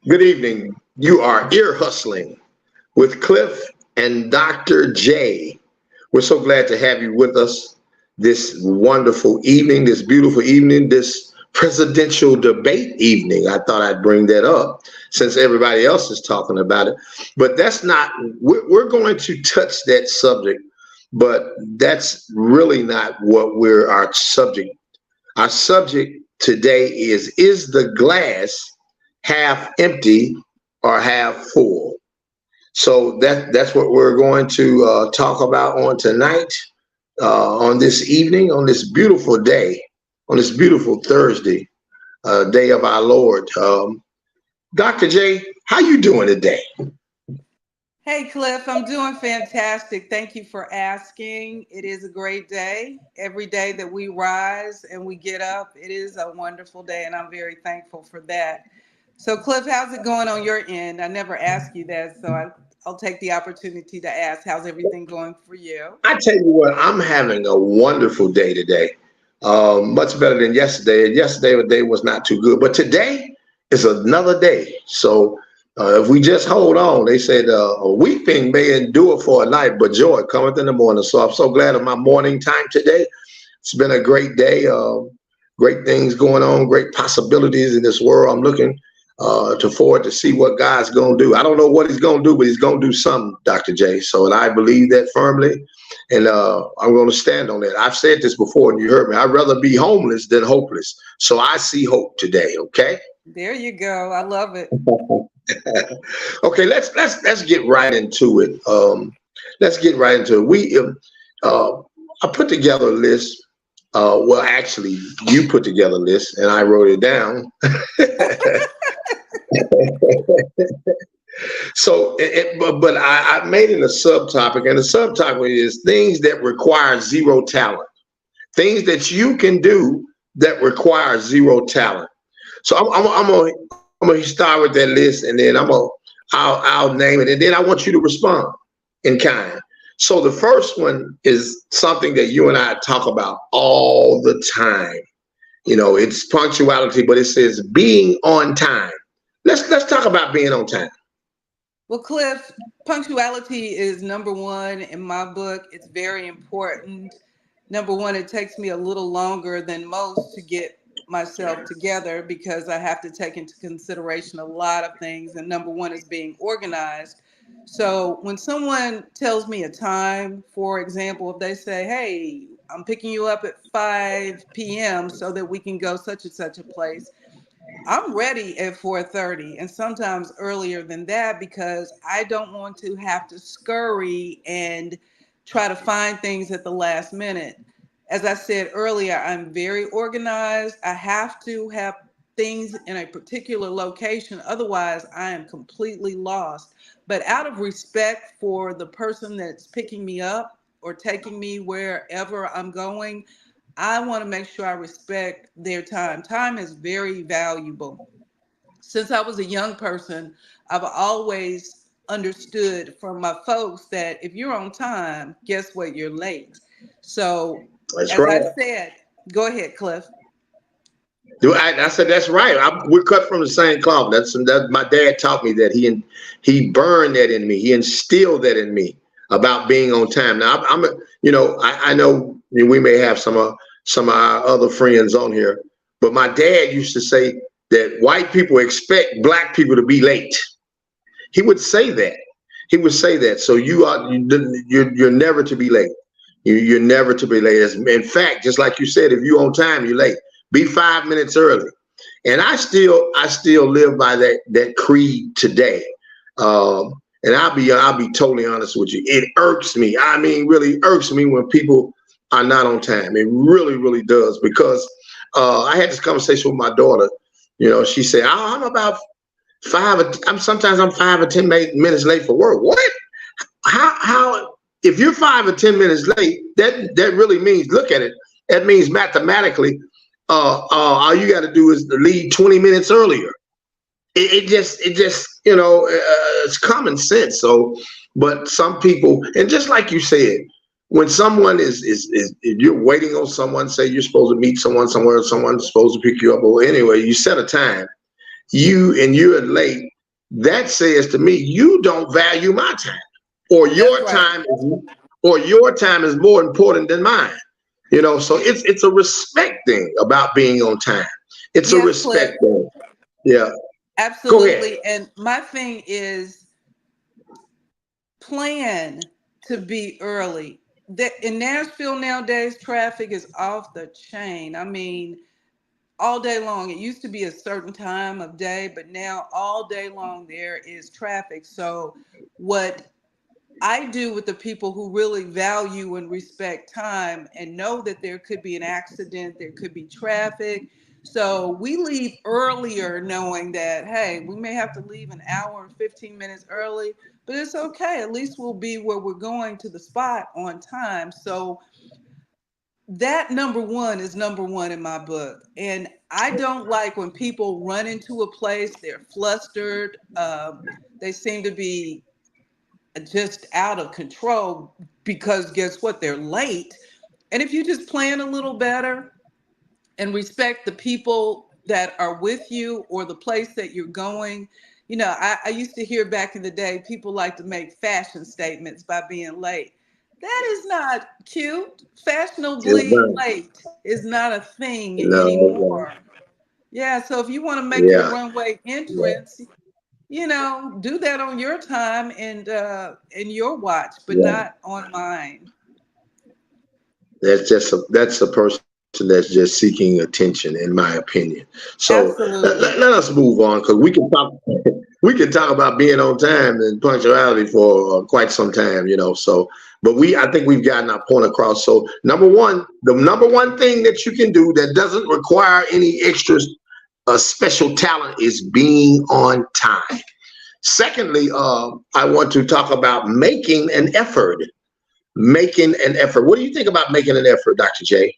Good evening. You are ear hustling with Cliff and Dr. J. We're so glad to have you with us this wonderful evening, this beautiful evening, this presidential debate evening. I thought I'd bring that up since everybody else is talking about it. But that's not, we're going to touch that subject, but that's really not what our subject. Our subject today is the glass half empty or half full? So that's what we're going to talk about on tonight, on this evening, on this beautiful day, on this beautiful Thursday, day of our Lord. Dr. J, how you doing today? Hey, Cliff, I'm doing fantastic. Thank you for asking. It is a great day. Every day that we rise and we get up, it is a wonderful day, and I'm very thankful for that. So, Cliff, how's it going on your end? I never ask you that, so I'll take the opportunity to ask, how's everything going for you? I tell you what, I'm having a wonderful day today. Much better than yesterday. Yesterday, the day was not too good, but today is another day. So if we just hold on, they said a weeping may endure for a night, but joy cometh in the morning. So I'm so glad of my morning time today. It's been a great day. Great things going on, great possibilities in this world. I'm looking to forward to see what God's going to do. I don't know what he's going to do, but he's going to do something, Dr. J. So, and I believe that firmly, and I'm going to stand on that. I've said this before, and you heard me. I'd rather be homeless than hopeless. So I see hope today. Okay. There you go. I love it. Okay, let's get right into it. Let's get right into it. I put together a list. Well, actually, you put together a list, and I wrote it down. So, but I made it a subtopic, and the subtopic is things that require zero talent, things that you can do that require zero talent. So I'm gonna start with that list, and then I'll name it, and then I want you to respond in kind. So the first one is something that you and I talk about all the time. You know, it's punctuality, but it says being on time. Let's talk about being on time. Well, Cliff, punctuality is number one in my book. It's very important. Number one, it takes me a little longer than most to get myself together because I have to take into consideration a lot of things. And number one is being organized. So when someone tells me a time, for example, if they say, hey, I'm picking you up at 5 p.m. so that we can go such and such a place, I'm ready at 4:30 and sometimes earlier than that because I don't want to have to scurry and try to find things at the last minute. As I said earlier, I'm very organized. I have to have things in a particular location. Otherwise, I am completely lost. But out of respect for the person that's picking me up or taking me wherever I'm going, I want to make sure I respect their time. Time is very valuable. Since I was a young person, I've always understood from my folks that if you're on time, guess what? You're late. So, That's as right. I said, go ahead, Cliff. I said that's right. We're cut from the same cloth. That my dad taught me that he burned that in me. He instilled that in me about being on time. Now I know we may have some of our other friends on here, but my dad used to say that white people expect black people to be late. He would say that. He would say that. So you're never to be late. You're never to be late. In fact, just like you said, if you're on time, you're late. Be 5 minutes early. And I still live by that creed today. And I'll be totally honest with you. It irks me. I mean, really irks me when people are not on time. It really, really does. Because I had this conversation with my daughter. You know, she said, I'm about sometimes I'm 5 or 10 minutes late for work. What? How if you're 5 or 10 minutes late, that really means, look at it. That means mathematically, all you got to do is to leave 20 minutes earlier. It just it's common sense. So, but some people, and just like you said, when someone is if you're waiting on someone, say you're supposed to meet someone somewhere, someone's supposed to pick you up, or anyway, you set a time, you're late. that says to me, you don't value my time, or That's your right. time is, or your time is more important than mine. So it's a respect thing about being on time. It's a Yes, Cliff. respect thing. Yeah. Go ahead. Absolutely. And my thing is plan to be early. In Nashville nowadays, traffic is off the chain. I mean, all day long. It used to be a certain time of day, but now all day long there is traffic. So, what I do with the people who really value and respect time and know that there could be an accident, there could be traffic. So we leave earlier knowing that, hey, we may have to leave an hour and 15 minutes early, but it's okay. At least we'll be where we're going to the spot on time. So that number one is number one in my book. And I don't like when people run into a place, they're flustered, they seem to be just out of control because guess what? They're late. And if you just plan a little better and respect the people that are with you or the place that you're going, I used to hear back in the day, people like to make fashion statements by being late. That is not cute. It's Fashionably done. late is not a thing No. anymore. Yeah, so if you want to make your Yeah. runway Yeah. entrance, do that on your time and in your watch, but Yeah. not on mine. That's a person that's just seeking attention, in my opinion. So let Absolutely. us move on, because we can talk about being on time and punctuality for quite some time. So, but I think we've gotten our point across. So the number one thing that you can do that doesn't require any extra special talent is being on time. Secondly, I want to talk about making an effort. Making an effort. What do you think about making an effort, Dr. J?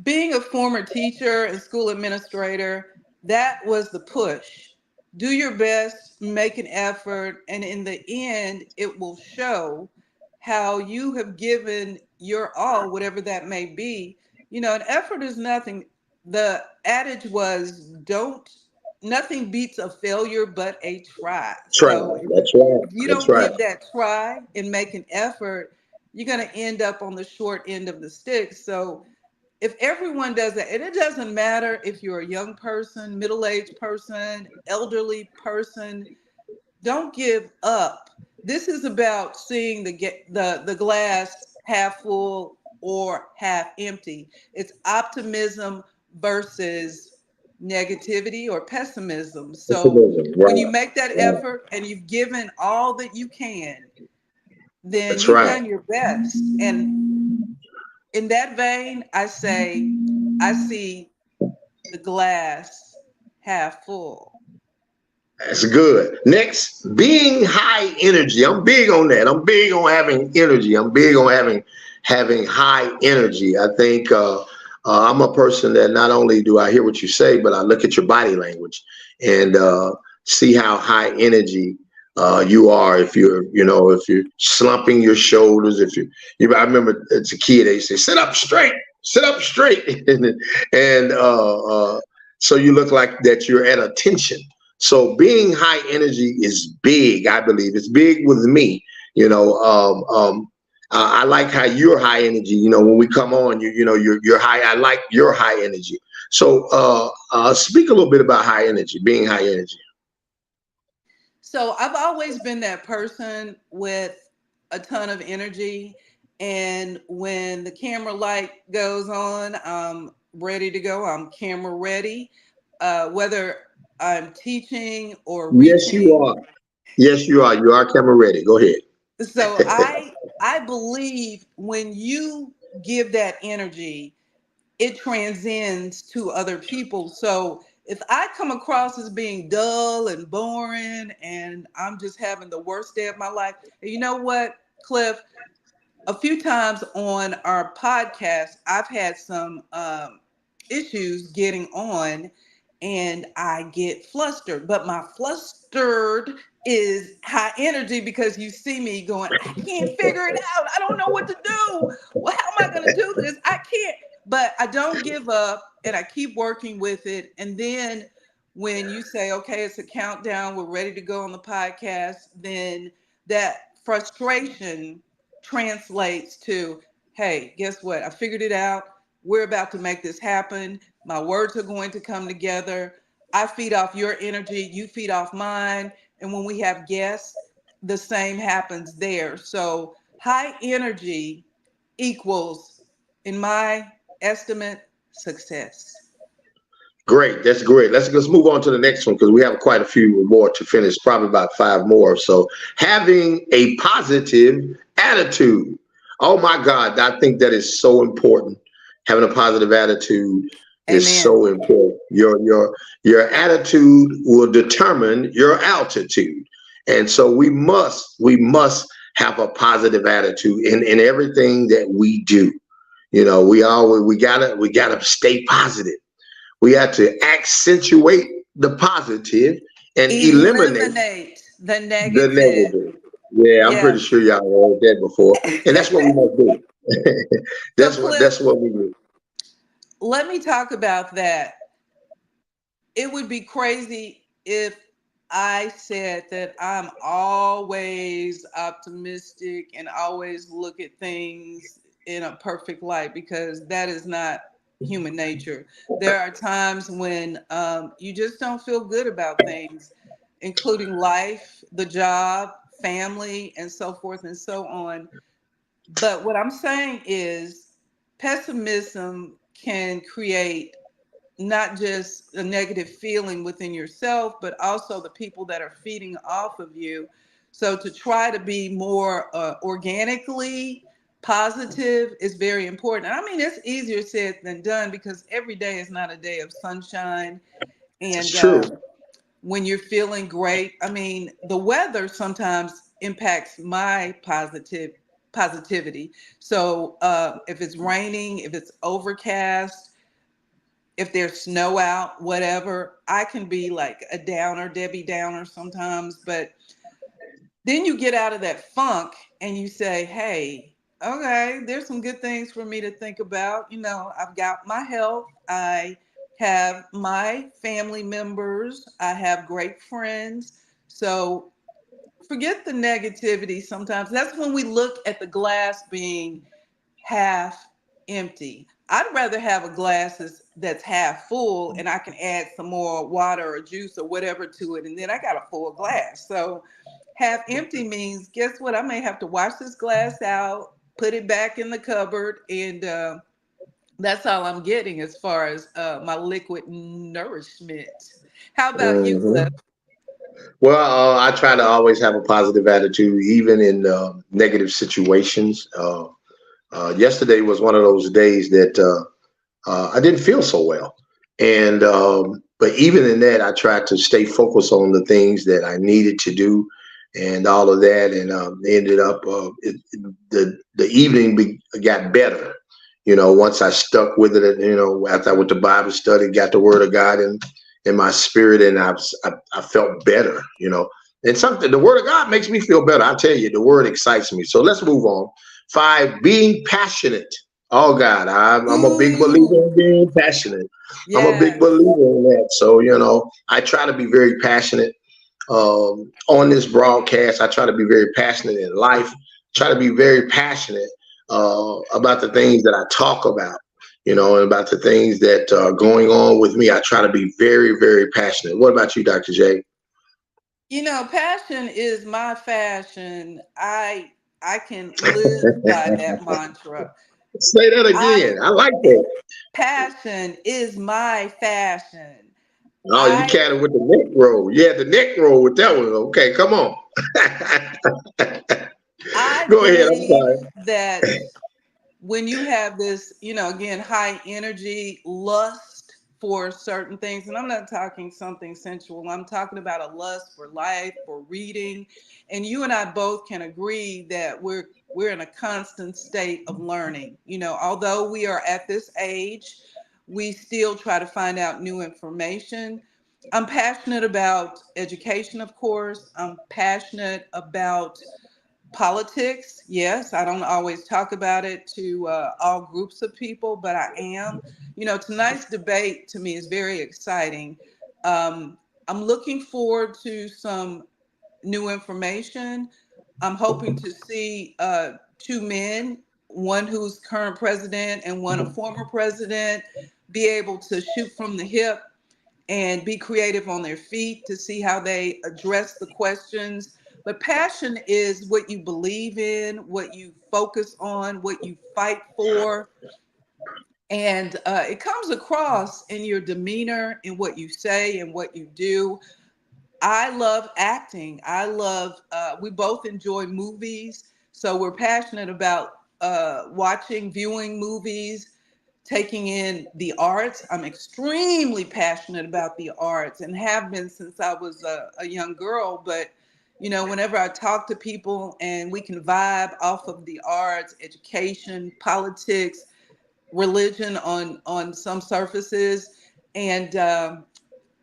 Being a former teacher and school administrator, that was the push. Do your best, make an effort, and in the end, it will show how you have given your all, whatever that may be. An effort is nothing. The adage was, don't, nothing beats a failure but a try. Try. So That's right. if you That's don't right. give that try and make an effort, you're going to end up on the short end of the stick. So if everyone does that, and it doesn't matter if you're a young person, middle-aged person, elderly person, don't give up. This is about seeing the glass half full or half empty. It's optimism versus negativity or pessimism. So Optimism. when you Right. make that Right. effort and you've given all that you can, then That's you've right. done your best. And in that vein, I say, I see the glass half full. That's good. Next, being high energy. I'm big on that. I'm big on having energy. I'm big on having high energy. I think I'm a person that not only do I hear what you say, but I look at your body language and see how high energy you are. If you're slumping your shoulders, I remember as a kid they say, sit up straight, and so you look like that you're at attention. So being high energy is big. I believe it's big with me. I like how you're high energy. When we come on, you're high. I like your high energy. So speak a little bit about high energy, being high energy. So I've always been that person with a ton of energy. And when the camera light goes on, I'm ready to go. I'm camera ready. Whether I'm teaching or Yes, you reaching. are. Yes, you are. You are camera ready. Go ahead. So I believe when you give that energy, it transcends to other people. So if I come across as being dull and boring and I'm just having the worst day of my life, and you know what, Cliff? A few times on our podcast, I've had some issues getting on and I get flustered, but my flustered is high energy because you see me going, I can't figure it out. I don't know what to do. Well, how am I going to do this? I can't, but I don't give up and I keep working with it. And then when you say, okay, it's a countdown, we're ready to go on the podcast, then that frustration translates to, hey, guess what? I figured it out. We're about to make this happen. My words are going to come together. I feed off your energy, you feed off mine. And when we have guests, the same happens there. So high energy equals, in my estimate, success. Great, that's great. Let's move on to the next one because we have quite a few more to finish, probably about five more. So, having a positive attitude. Oh my God, I think that is so important. Having a positive attitude is Amen. so important. Your attitude will determine your altitude, and so we must have a positive attitude in everything that we do. You know, we gotta stay positive. We have to accentuate the positive and eliminate Eliminate the the negative. negative. Yeah, I'm pretty Yes. sure y'all heard that before, and that's what we must do. So, That's Cliff, what we do. let me talk about that. It would be crazy if I said that I'm always optimistic and always look at things in a perfect light, because that is not human nature. There are times when you just don't feel good about things, including life, the job, family, and so forth and so on. But what I'm saying is, pessimism can create not just a negative feeling within yourself, but also the people that are feeding off of you. So to try to be more organically positive is very important. I mean, it's easier said than done, because every day is not a day of sunshine. It's And true. when you're feeling great, I mean, the weather sometimes impacts my positivity. So if it's raining, if it's overcast, if there's snow out, whatever, I can be like a downer, Debbie Downer sometimes. But then you get out of that funk and you say, hey, okay, there's some good things for me to think about. You know, I've got my health, I have my family members, I have great friends. So forget the negativity sometimes. That's when we look at the glass being half empty. I'd rather have a glass that's half full and I can add some more water or juice or whatever to it, and then I got a full glass. So half empty means, guess what? I may have to wash this glass out, put it back in the cupboard, and that's all I'm getting as far as my liquid nourishment. How about you, Hmm. Cliff? Well, I try to always have a positive attitude, even in negative situations. Yesterday was one of those days that I didn't feel so well, and but even in that, I tried to stay focused on the things that I needed to do, and all of that, and ended up the evening got better. You know, once I stuck with it, you know, after I went to Bible study, got the Word of God in my spirit, and I felt better. You know, and something the Word of God makes me feel better. I tell you, the Word excites me. So let's move on. Five, being passionate. Oh God, I'm a big believer Ooh, in being passionate. I'm a big yes. believer in that. So you know, I try to be very passionate on this broadcast. I try to be very passionate in life. Try to be very passionate about the things that I talk about. You know, and about the things that are going on with me. I try to be very, very passionate. What about you, Dr. J? You know, passion is my fashion. I can live by that mantra. Say that I again. I like that. Passion is my fashion. Oh, you I carried with the neck roll. Yeah, the neck roll with that one. Okay, come on. I Go ahead. I'm believe sorry. that when you have this, you know, again, high energy lust for certain things, and I'm not talking something sensual, I'm talking about a lust for life, for reading. And you and I both can agree that we're in a constant state of learning. You know, although we are at this age, we still try to find out new information. I'm passionate about education, of course. I'm passionate about politics. Yes, I don't always talk about it to all groups of people, but I am. You know, tonight's debate to me is very exciting. I'm looking forward to some new information. I'm hoping to see two men, one who's current president and one a former president, be able to shoot from the hip and be creative on their feet to see how they address the questions. But passion is what you believe in, what you focus on, what you fight for. And it comes across in your demeanor, in what you say and what you do. I love acting. We both enjoy movies. So we're passionate about viewing movies, taking in the arts. I'm extremely passionate about the arts and have been since I was a young girl. But, whenever I talk to people and we can vibe off of the arts, education, politics, religion on some surfaces. And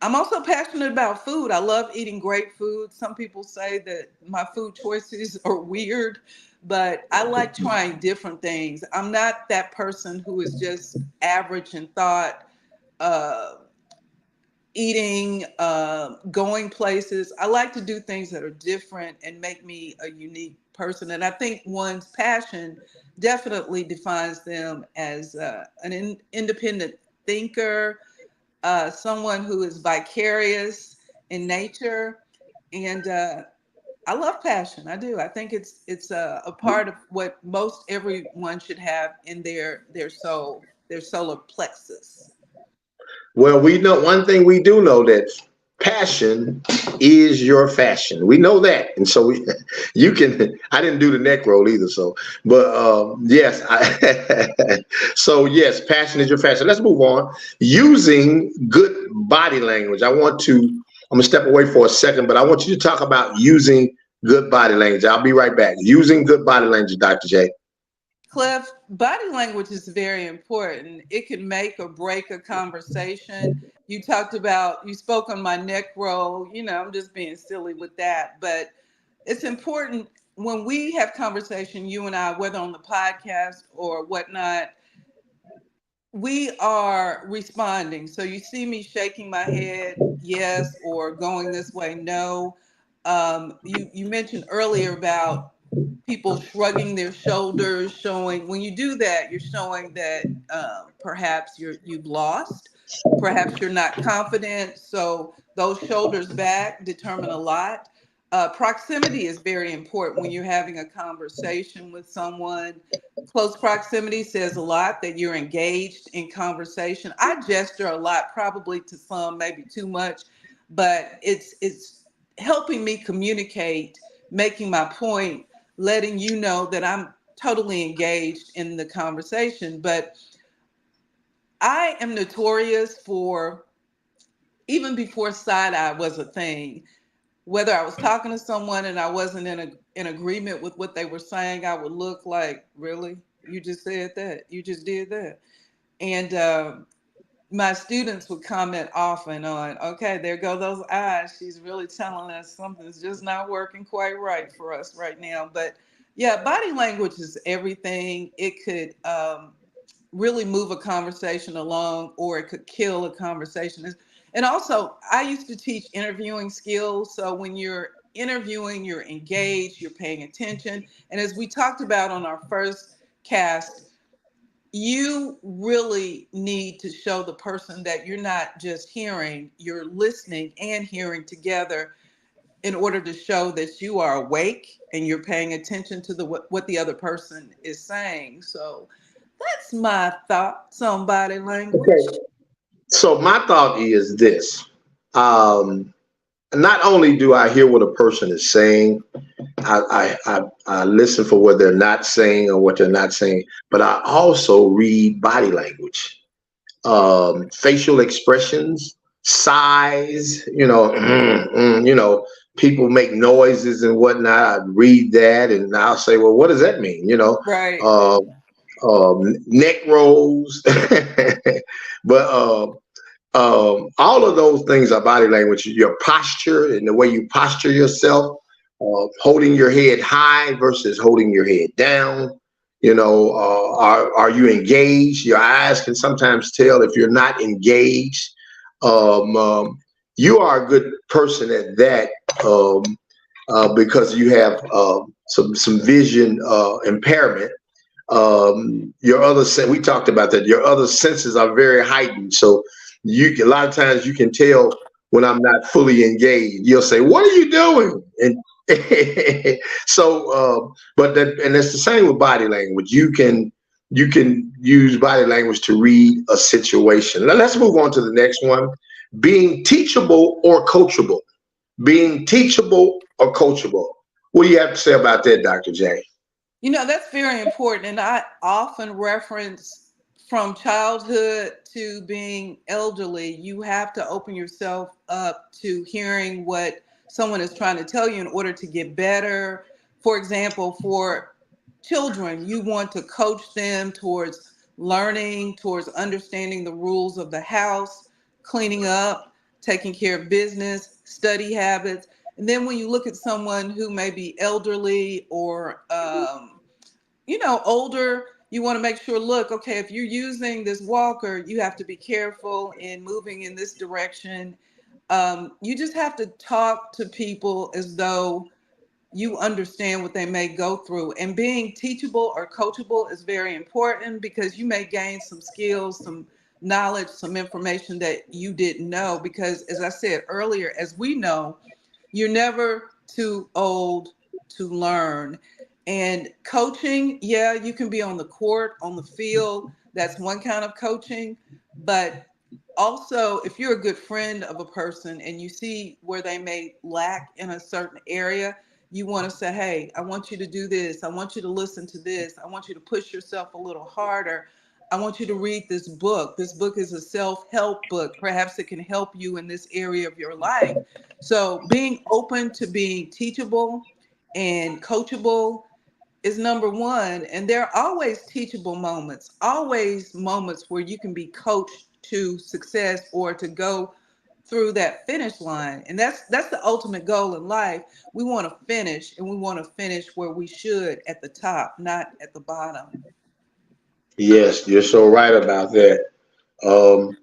I'm also passionate about food. I love eating great food. Some people say that my food choices are weird, but I like trying different things. I'm not that person who is just average in thought, eating, going places. I like to do things that are different and make me a unique person. And I think one's passion definitely defines them as an independent thinker, someone who is vicarious in nature. And I love passion. I do. I think it's a part of what most everyone should have in their soul, their solar plexus. Well, we know one thing we do know, that passion is your fashion. We know that. And so you can, I didn't do the neck roll either. So, but yes, so yes, passion is your fashion. Let's move on. Using good body language. I'm going to step away for a second, but I want you to talk about using good body language. I'll be right back. Using good body language, Dr. J. Cliff, body language is very important. It can make or break a conversation. You spoke on my neck roll. I'm just being silly with that. But it's important when we have conversation, you and I, whether on the podcast or whatnot, we are responding. So you see me shaking my head, yes, or going this way, no. You mentioned earlier about people shrugging their shoulders, showing when you do that, you're showing that perhaps you've lost, perhaps you're not confident. So those shoulders back determine a lot. Proximity is very important when you're having a conversation with someone. Close proximity says a lot that you're engaged in conversation. I gesture a lot, probably to some, maybe too much, but it's helping me communicate, making my point, letting you know that I'm totally engaged in the conversation. But I am notorious for, even before side eye was a thing, whether I was talking to someone and I wasn't in agreement with what they were saying, I would look like, really? You just said that? You just did that? And my students would comment often on, okay, there go those eyes. She's really telling us something's just not working quite right for us right now. But yeah, body language is everything. It could really move a conversation along, or it could kill a conversation. And also, I used to teach interviewing skills. So when you're interviewing, you're engaged, you're paying attention. And as we talked about on our first cast, you really need to show the person that you're not just hearing, you're listening and hearing together in order to show that you are awake and you're paying attention to what the other person is saying. So that's my thoughts on body language. Okay. So my thought is this. Not only do I hear what a person is saying, I listen for what they're not saying or what they're not saying, but I also read body language, facial expressions, size, people make noises and whatnot. I read that and I'll say, well, what does that mean? Right. Neck rolls, but all of those things are body language. Your posture and the way you posture yourself, holding your head high versus holding your head down. Are you engaged? Your eyes can sometimes tell if you're not engaged. you are a good person at that, because you have some vision impairment. Your other we talked about that. Your other senses are very heightened, so a lot of times you can tell when I'm not fully engaged. You'll say, "What are you doing?" And so, but that's the same with body language. You can use body language to read a situation. Now let's move on to the next one: being teachable or coachable. Being teachable or coachable. What do you have to say about that, Dr. J? That's very important. And I often reference from childhood to being elderly, you have to open yourself up to hearing what someone is trying to tell you in order to get better. For example, for children, you want to coach them towards learning, towards understanding the rules of the house, cleaning up, taking care of business, study habits. And then when you look at someone who may be elderly or, older, you want to make sure, look, okay, if you're using this walker, you have to be careful in moving in this direction. You just have to talk to people as though you understand what they may go through. And being teachable or coachable is very important because you may gain some skills, some knowledge, some information that you didn't know. Because as I said earlier, as we know, you're never too old to learn. And coaching, yeah, you can be on the court, on the field. That's one kind of coaching. But also, if you're a good friend of a person and you see where they may lack in a certain area, you want to say, hey, I want you to do this. I want you to listen to this. I want you to push yourself a little harder. I want you to read this book. This book is a self-help book. Perhaps it can help you in this area of your life. So being open to being teachable and coachable is number one. And there are always teachable moments, always moments where you can be coached to success or to go through that finish line. And that's the ultimate goal in life. We want to finish, and we want to finish where we should, at the top, not at the bottom. Yes, you're so right about that. Um,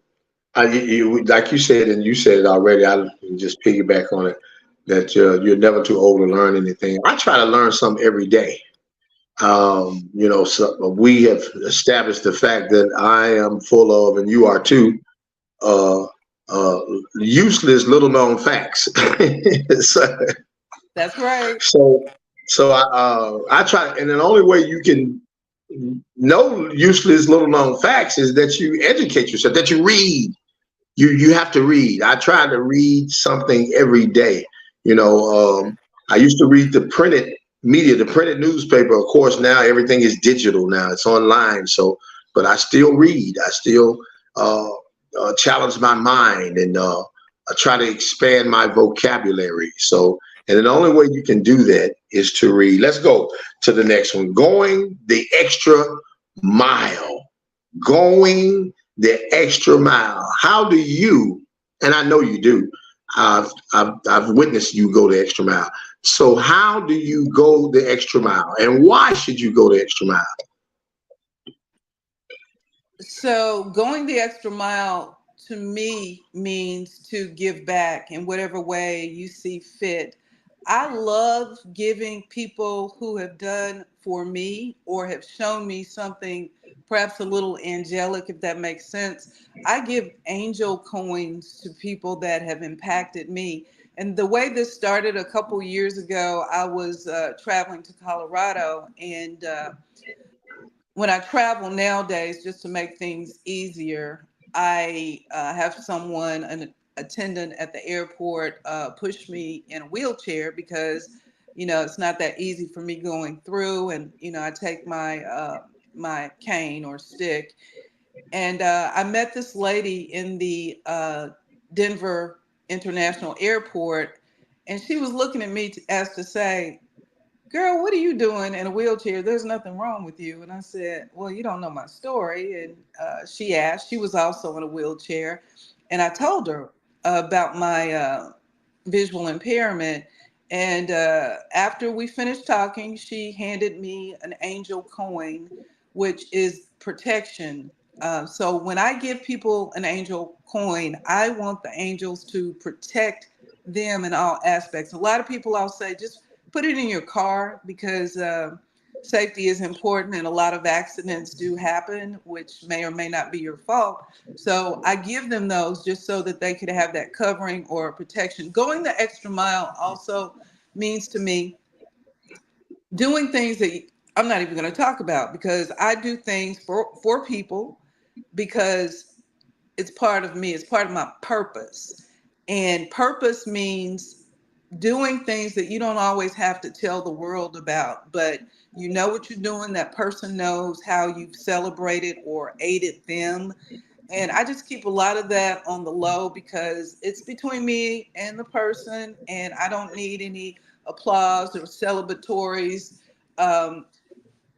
like you said, and you said it already. I just piggyback on it that you're never too old to learn anything. I try to learn something every day. So we have established the fact that I am full of, and you are too, uh, uh, useless little known facts. so, That's right. so, so I try, and the only way you can know useless little known facts is that you educate yourself, that you read. You have to read. I try to read something every day. You know, I used to read the printed media, the printed newspaper. Of course, now everything is digital. Now it's online. So, but I still read. I still challenge my mind, and I try to expand my vocabulary. So, and the only way you can do that is to read. Let's go to the next one. Going the extra mile. Going the extra mile. How do you, and I know you do, I've witnessed you go the extra mile. So how do you go the extra mile, and why should you go the extra mile? So going the extra mile to me means to give back in whatever way you see fit. I love giving people who have done for me or have shown me something perhaps a little angelic, if that makes sense. I give angel coins to people that have impacted me. And the way this started a couple years ago, I was traveling to Colorado, and when I travel nowadays, just to make things easier, I have someone, an attendant at the airport, push me in a wheelchair because, it's not that easy for me going through. And, I take my cane or stick. And I met this lady in the Denver International Airport, and she was looking at me as to say, girl, what are you doing in a wheelchair? There's nothing wrong with you. And I said, well, you don't know my story. And she asked, she was also in a wheelchair. And I told her about my visual impairment. And after we finished talking, she handed me an angel coin, which is protection. So when I give people an angel coin, I want the angels to protect them in all aspects. A lot of people, I'll say, just put it in your car because safety is important and a lot of accidents do happen, which may or may not be your fault. So I give them those just so that they could have that covering or protection. Going the extra mile also means to me doing things that I'm not even going to talk about because I do things for people because it's part of me, it's part of my purpose. And purpose means doing things that you don't always have to tell the world about, but you know what you're doing, that person knows how you've celebrated or aided them. And I just keep a lot of that on the low because it's between me and the person, and I don't need any applause or celebratories. Um,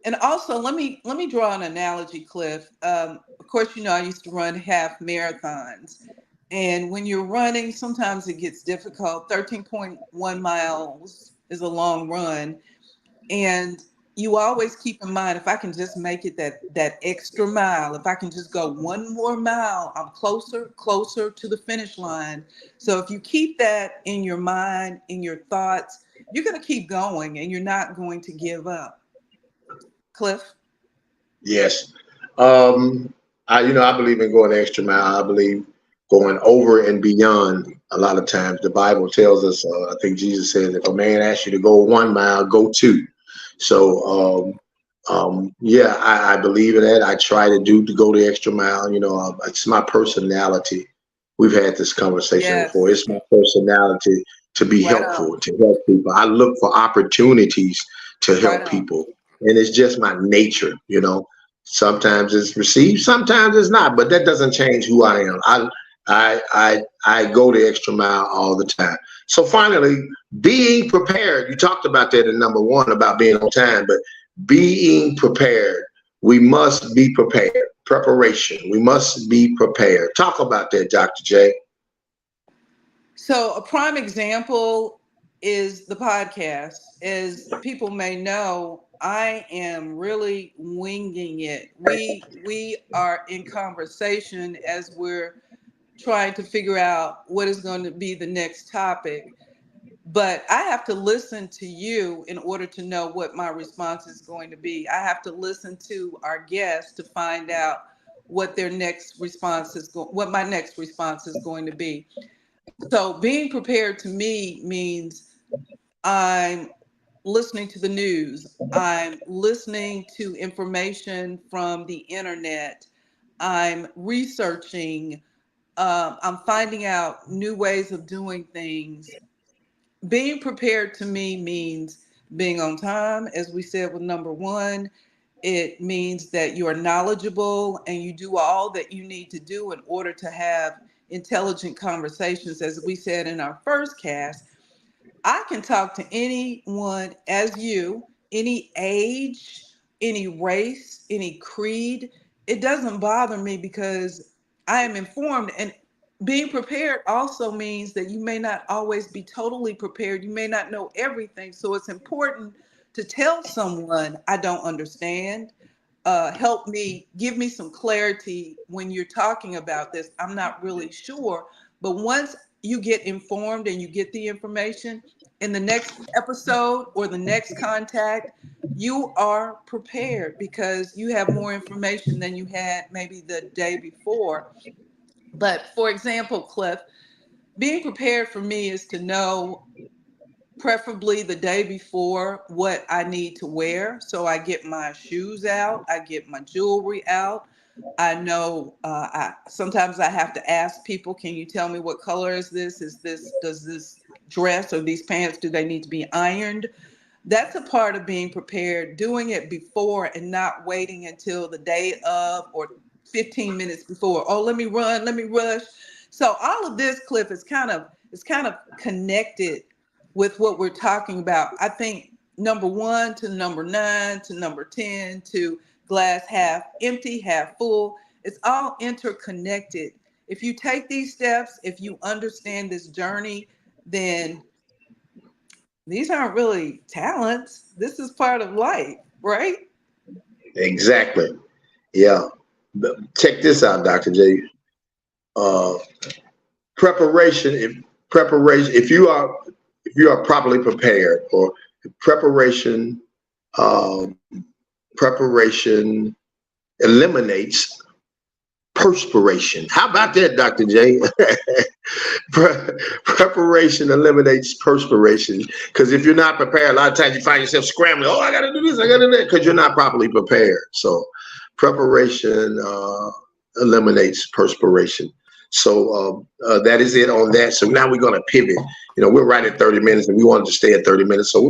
and also, let me draw an analogy, Cliff. Of course, you know I used to run half marathons, and when you're running, sometimes it gets difficult. 13.1 miles is a long run, and you always keep in mind if I can just make it that extra mile, if I can just go one more mile, I'm closer to the finish line. So if you keep that in your mind, in your thoughts, you're going to keep going, and you're not going to give up. Cliff. Yes. I believe in going the extra mile. I believe going over and beyond. A lot of times, the Bible tells us. I think Jesus says, if a man asks you to go 1 mile, go two. So, yeah, I believe in that. I try to go the extra mile. It's my personality. We've had this conversation before. Yes. It's my personality to be Right helpful, on. to help people. I look for opportunities to Right help on. people, and it's just my nature. Sometimes it's received, sometimes it's not, but that doesn't change who I am. I go the extra mile all the time. So finally, being prepared. You talked about that in number one about being on time, but being prepared. We must be prepared. Preparation. We must be prepared. Talk about that, Dr. J. So a prime example is the podcast. As people may know, I am really winging it. We are in conversation as we're trying to figure out what is going to be the next topic. But I have to listen to you in order to know what my response is going to be. I have to listen to our guests to find out what their next response what my next response is going to be. So being prepared to me means I'm listening to the news. I'm listening to information from the internet. I'm researching. I'm finding out new ways of doing things. Being prepared to me means being on time, as we said with number one. It means that you are knowledgeable and you do all that you need to do in order to have intelligent conversations. As we said in our first cast, I can talk to anyone as you, any age, any race, any creed. It doesn't bother me because I am informed. And being prepared also means that you may not always be totally prepared. You may not know everything. So it's important to tell someone, I don't understand. Help me, give me some clarity when you're talking about this. I'm not really sure. But once you get informed and you get the information, in the next episode or the next contact, you are prepared because you have more information than you had maybe the day before. But for example, Cliff, being prepared for me is to know preferably the day before what I need to wear. So I get my shoes out, I get my jewelry out. I know sometimes I have to ask people, can you tell me what color is this? Does this dress or these pants, do they need to be ironed? That's a part of being prepared, doing it before and not waiting until the day of or 15 minutes before. Oh, let me run, let me rush. So all of this, Cliff, is kind of connected with what we're talking about. I think number one to number nine to number 10 to glass half empty, half full. It's all interconnected. If you take these steps, if you understand this journey, then these aren't really talents. This is part of life, right? Exactly. Yeah. check this out, Dr. J. Preparation. If you are properly prepared, or preparation, preparation eliminates perspiration. How about that, Dr. J? Preparation eliminates perspiration, because if you're not prepared, a lot of times you find yourself scrambling. Oh, I got to do this, I got to do that, because you're not properly prepared. So preparation eliminates perspiration. So that is it on that. So now we're going to pivot. You know, we're right at 30 minutes, and we wanted to stay at 30 minutes. So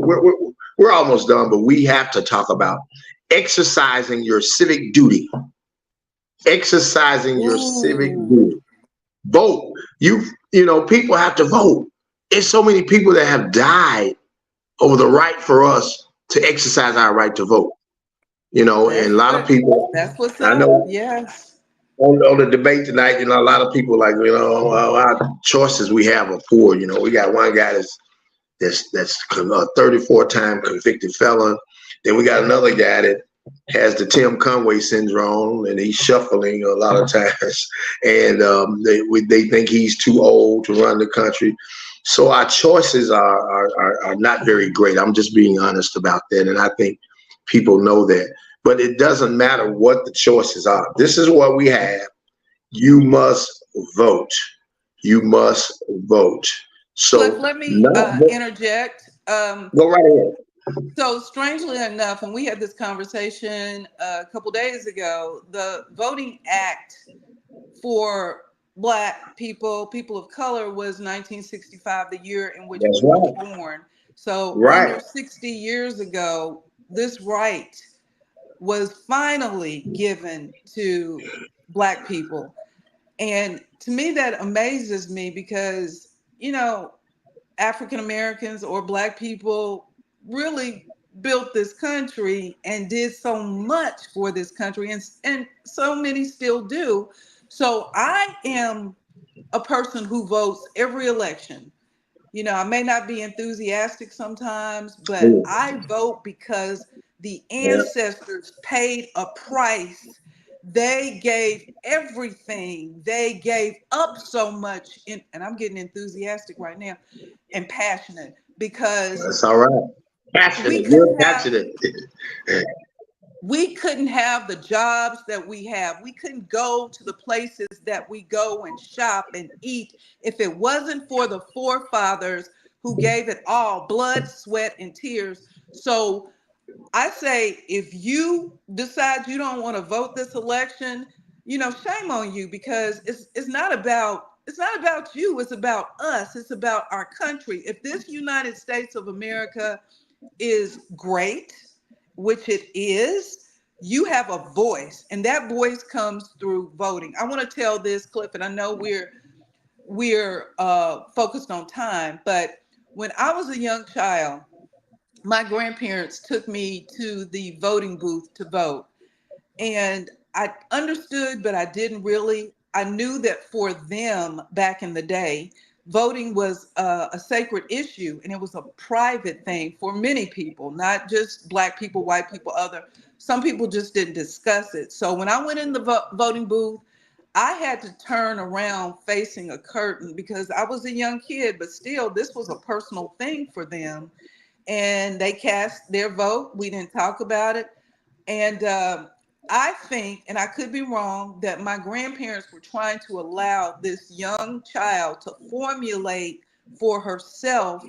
we're almost done, but we have to talk about exercising your civic duty. Exercising your civic duty. Vote. You know, people have to vote. There's so many people that have died over the right for us to exercise our right to vote. You know, and a lot of people. That's what's I up. know. Yes. On the debate tonight, you know, a lot of people like, you know, our choices we have are poor. You know, we got one guy that's a 34-time convicted felon. Then we got another guy that has the Tim Conway syndrome, and he's shuffling a lot of times, and they think he's too old to run the country. So our choices are not very great. I'm just being honest about that, and I think people know that. But it doesn't matter what the choices are. This is what we have. You must vote. You must vote. So Cliff, let me interject. Go right ahead. So strangely enough, when we had this conversation a couple days ago, the Voting Act for Black people, people of color, was 1965, the year in which we were born. So under 60 years ago, this right was finally given to Black people. And to me, that amazes me, because, you know, African Americans or Black people really built this country and did so much for this country, and so many still do. So I am a person who votes every election. You know, I may not be enthusiastic sometimes, but I vote because the ancestors paid a price. They gave everything. They gave up so much, and I'm getting enthusiastic right now and passionate, because that's all right. Passionate. You're passionate. We couldn't have the jobs that we have. We couldn't go to the places that we go and shop and eat if it wasn't for the forefathers who gave it all, blood, sweat, and tears. So I say, if you decide you don't want to vote this election, you know, shame on you, because it's not about you. It's about us. It's about our country. If this United States of America is great, which it is, you have a voice, and that voice comes through voting. I want to tell this, Cliff, and I know we're focused on time, but when I was a young child, my grandparents took me to the voting booth to vote, and I understood, but I didn't really. I knew that for them back in the day, voting was a sacred issue, and it was a private thing for many people, not just Black people, white people, some people just didn't discuss it. So when I went in the voting booth, I had to turn around facing a curtain, because I was a young kid, but still, this was a personal thing for them. And they cast their vote. We didn't talk about it. And I think, and I could be wrong, that my grandparents were trying to allow this young child to formulate for herself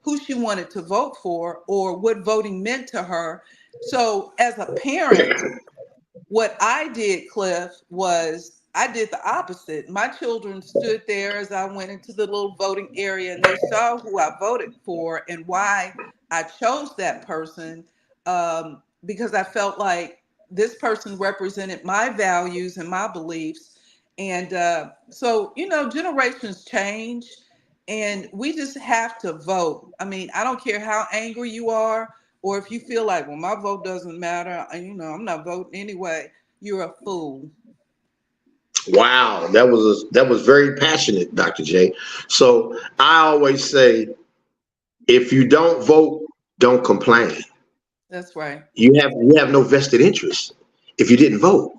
who she wanted to vote for, or what voting meant to her. So as a parent, what I did, Cliff, was I did the opposite. My children stood there as I went into the little voting area, and they saw who I voted for and why I chose that person, because I felt like this person represented my values and my beliefs. And so, you know, generations change, and we just have to vote. I mean, I don't care how angry you are, or if you feel like, well, my vote doesn't matter, you know, I'm not voting anyway. You're a fool. Wow, that was very passionate, Dr. J. So I always say, if you don't vote, don't complain. That's right. You have no vested interest if you didn't vote.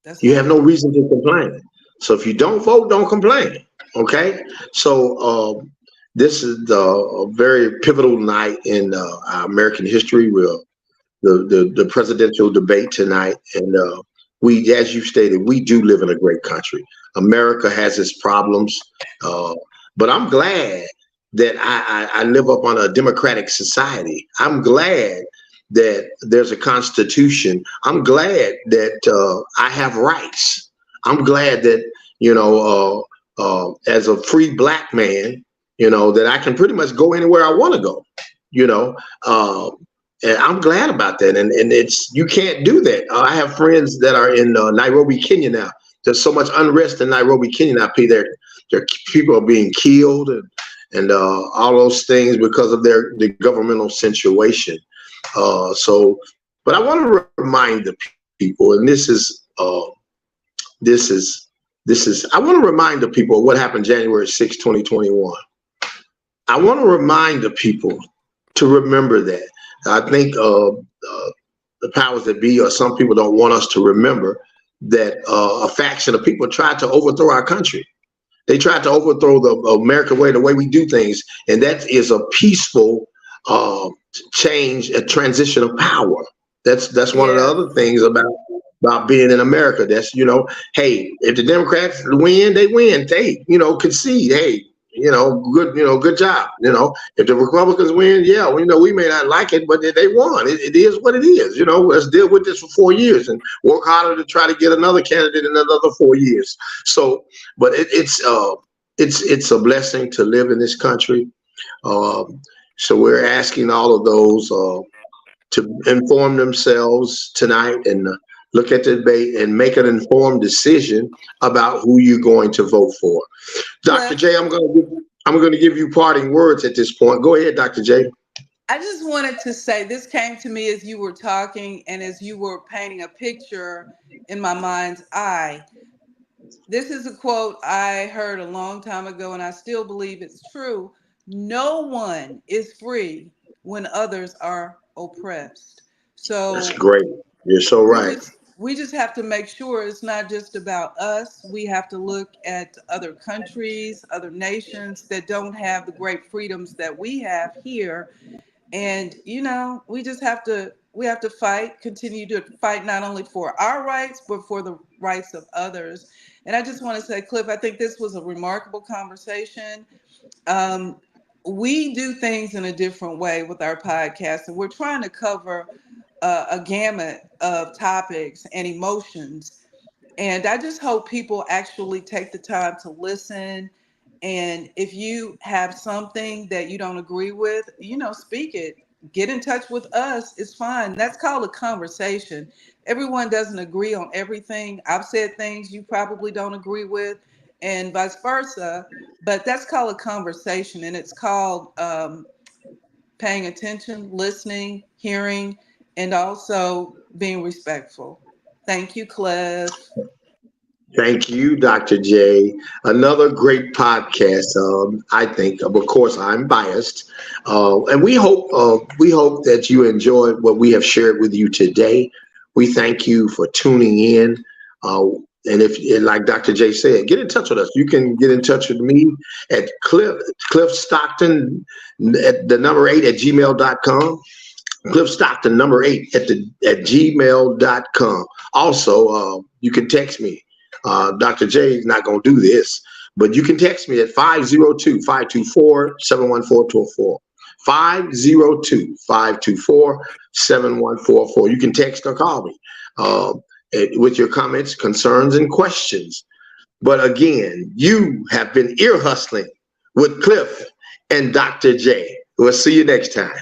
That's You have good. no reason to complain. So if you don't vote, don't complain. Okay. So this is a very pivotal night in our American history. The presidential debate tonight, and we, as you stated, we do live in a great country. America has its problems, but I'm glad that I live up on a democratic society. I'm glad that there's a constitution. I'm glad that I have rights. I'm glad that, as a free black man, that I can pretty much go anywhere I want to go. You know, and I'm glad about that. And it's, you can't do that. I have friends that are in Nairobi, Kenya now. There's so much unrest in Nairobi, Kenya now. Their people are being killed and all those things because of the governmental situation. But I want to remind the people, and this is I want to remind the people of what happened January 6, 2021. I want to remind the people to remember that. I think the powers that be, or some people, don't want us to remember that a faction of people tried to overthrow our country. They tried to overthrow the American way, the way we do things, and that is a peaceful change, a transition of power. That's one of the other things about being in America. That's, hey, if the Democrats win, they win. They, concede. Hey, good job. If the Republicans win, yeah, we may not like it, but they won. It is what it is. Let's deal with this for 4 years and work harder to try to get another candidate in another 4 years. So, but it's a blessing to live in this country. So we're asking all of those to inform themselves tonight and look at the debate and make an informed decision about who you're going to vote for. Dr. J, I'm going to give you parting words at this point. Go ahead, Dr. J. I just wanted to say, this came to me as you were talking and as you were painting a picture in my mind's eye. This is a quote I heard a long time ago, and I still believe it's true. No one is free when others are oppressed. So that's great. You're so right. We just have to make sure it's not just about us. We have to look at other countries, other nations that don't have the great freedoms that we have here. And, we just have to fight, continue to fight, not only for our rights, but for the rights of others. And I just want to say, Cliff, I think this was a remarkable conversation. We do things in a different way with our podcast, and we're trying to cover a gamut of topics and emotions. And I just hope people actually take the time to listen. And if you have something that you don't agree with, speak it. Get in touch with us. It's fine. That's called a conversation. Everyone doesn't agree on everything. I've said things you probably don't agree with, and vice versa. But that's called a conversation, and it's called paying attention, listening, hearing, and also being respectful. Thank you, Cliff. Thank you, Dr. J. Another great podcast. I think, of course, I'm biased, and we hope that you enjoyed what we have shared with you today. We thank you for tuning in. And like Dr. J said, get in touch with us. You can get in touch with me at Cliff Stockton at the number 8 at gmail.com. Cliff Stockton number 8 at gmail.com. Also, you can text me. Dr. J is not going to do this, but you can text me at 502-524-71424. 502-524-7144. You can text or call me with your comments, concerns, and questions. But again, you have been ear hustling with Cliff and Dr. J. We'll see you next time.